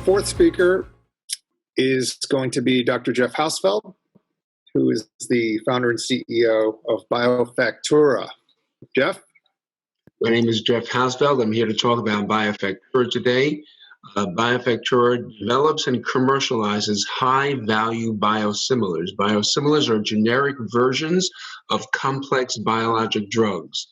fourth speaker is going to be Dr. Jeff Hausfeld, who is the founder and CEO of BioFactura. Jeff? My name is Jeff Hausfeld. I'm here to talk about BioFactura today. BioFactura develops and commercializes high-value biosimilars. Biosimilars are generic versions of complex biologic drugs,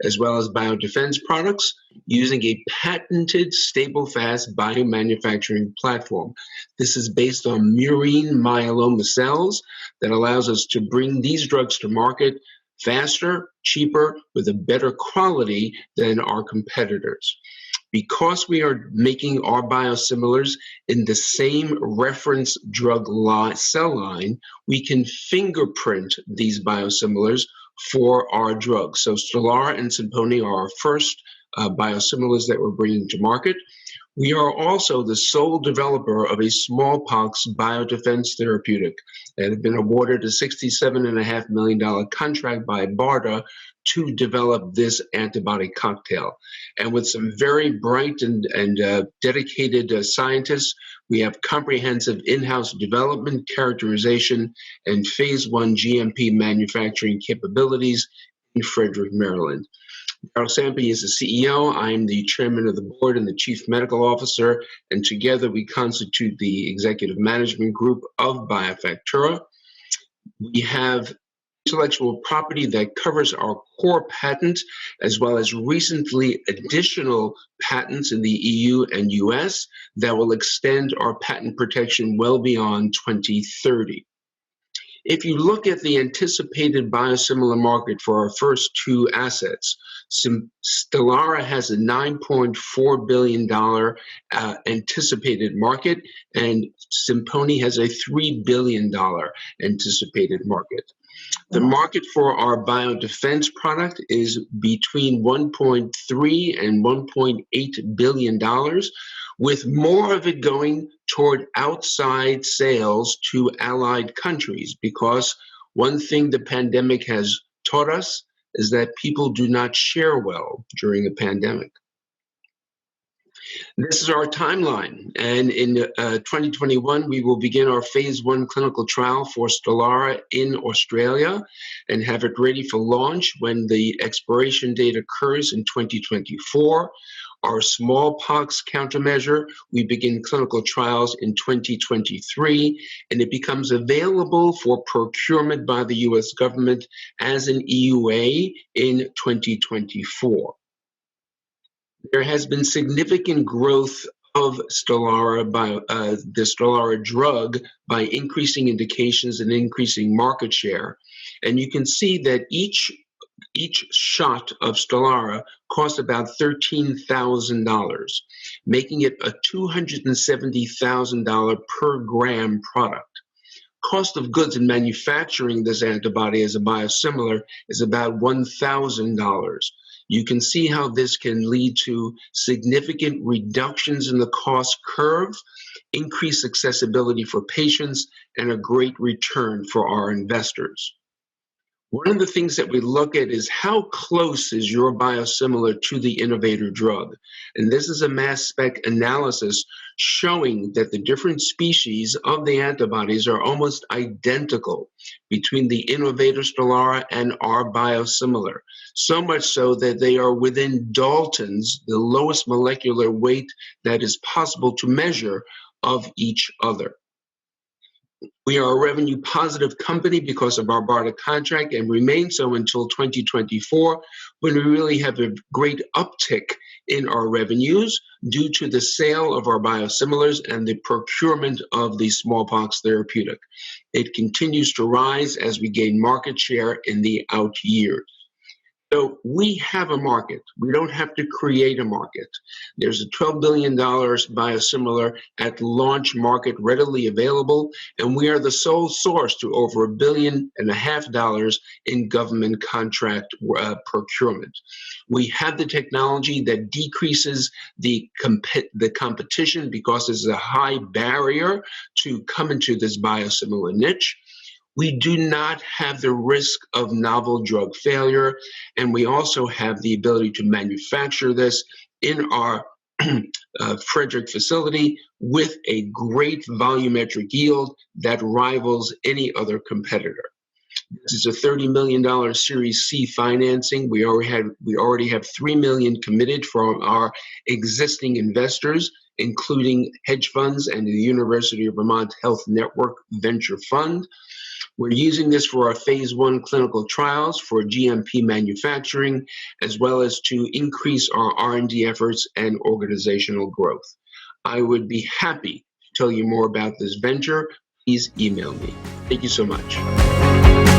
as well as biodefense products using a patented stable fast biomanufacturing platform. This is based on murine myeloma cells that allows us to bring these drugs to market faster, cheaper, with a better quality than our competitors. Because we are making our biosimilars in the same reference drug cell line, we can fingerprint these biosimilars for our drugs. So Stelara and Simponi are our first biosimilars that we're bringing to market. We are also the sole developer of a smallpox biodefense therapeutic that had been awarded a $67.5 million contract by BARDA to develop this antibody cocktail. And with some very bright and dedicated scientists, we have comprehensive in-house development, characterization, and phase 1 GMP manufacturing capabilities in Frederick, Maryland. Darryl Sampe is the CEO. I am the chairman of the board and the chief medical officer, and together we constitute the executive management group of BioFactura. We have intellectual property that covers our core patent, as well as recently additional patents in the EU and US that will extend our patent protection well beyond 2030. If you look at the anticipated biosimilar market for our first two assets, Stelara has a $9.4 billion anticipated market, and Simponi has a $3 billion anticipated market. The market for our biodefense product is between $1.3 and $1.8 billion, with more of it going toward outside sales to allied countries, because one thing the pandemic has taught us is that people do not share well during a pandemic. This is our timeline, and in 2021, we will begin our phase 1 clinical trial for Stelara in Australia and have it ready for launch when the expiration date occurs in 2024. Our smallpox countermeasure, we begin clinical trials in 2023, and it becomes available for procurement by the US government as an EUA in 2024. There has been significant growth of Stelara by the Stelara drug by increasing indications and increasing market share. And you can see that each shot of Stelara costs about $13,000, making it a $270,000 per gram product. Cost of goods in manufacturing this antibody as a biosimilar is about $1,000. You can see how this can lead to significant reductions in the cost curve, increased accessibility for patients, and a great return for our investors. One of the things that we look at is how close is your biosimilar to the innovator drug. And this is a mass spec analysis showing that the different species of the antibodies are almost identical between the innovator Stelara and our biosimilar. So much so that they are within Daltons, the lowest molecular weight that is possible to measure of each other. We are a revenue positive company because of our BARDA contract and remain so until 2024, when we really have a great uptick in our revenues due to the sale of our biosimilars and the procurement of the smallpox therapeutic. It continues to rise as we gain market share in the out years. So we have a market. We don't have to create a market. There's a $12 billion biosimilar at launch market readily available, and we are the sole source to over $1.5 billion in government contract procurement. We have the technology that decreases the competition because there's a high barrier to come into this biosimilar niche. We do not have the risk of novel drug failure, and we also have the ability to manufacture this in our Frederick facility with a great volumetric yield that rivals any other competitor. This is a $30 million Series C financing. We already have $3 million committed from our existing investors, including hedge funds and the University of Vermont Health Network Venture Fund. We're using this for our phase 1 clinical trials for GMP manufacturing, as well as to increase our R&D efforts and organizational growth. I would be happy to tell you more about this venture. Please email me. Thank you so much.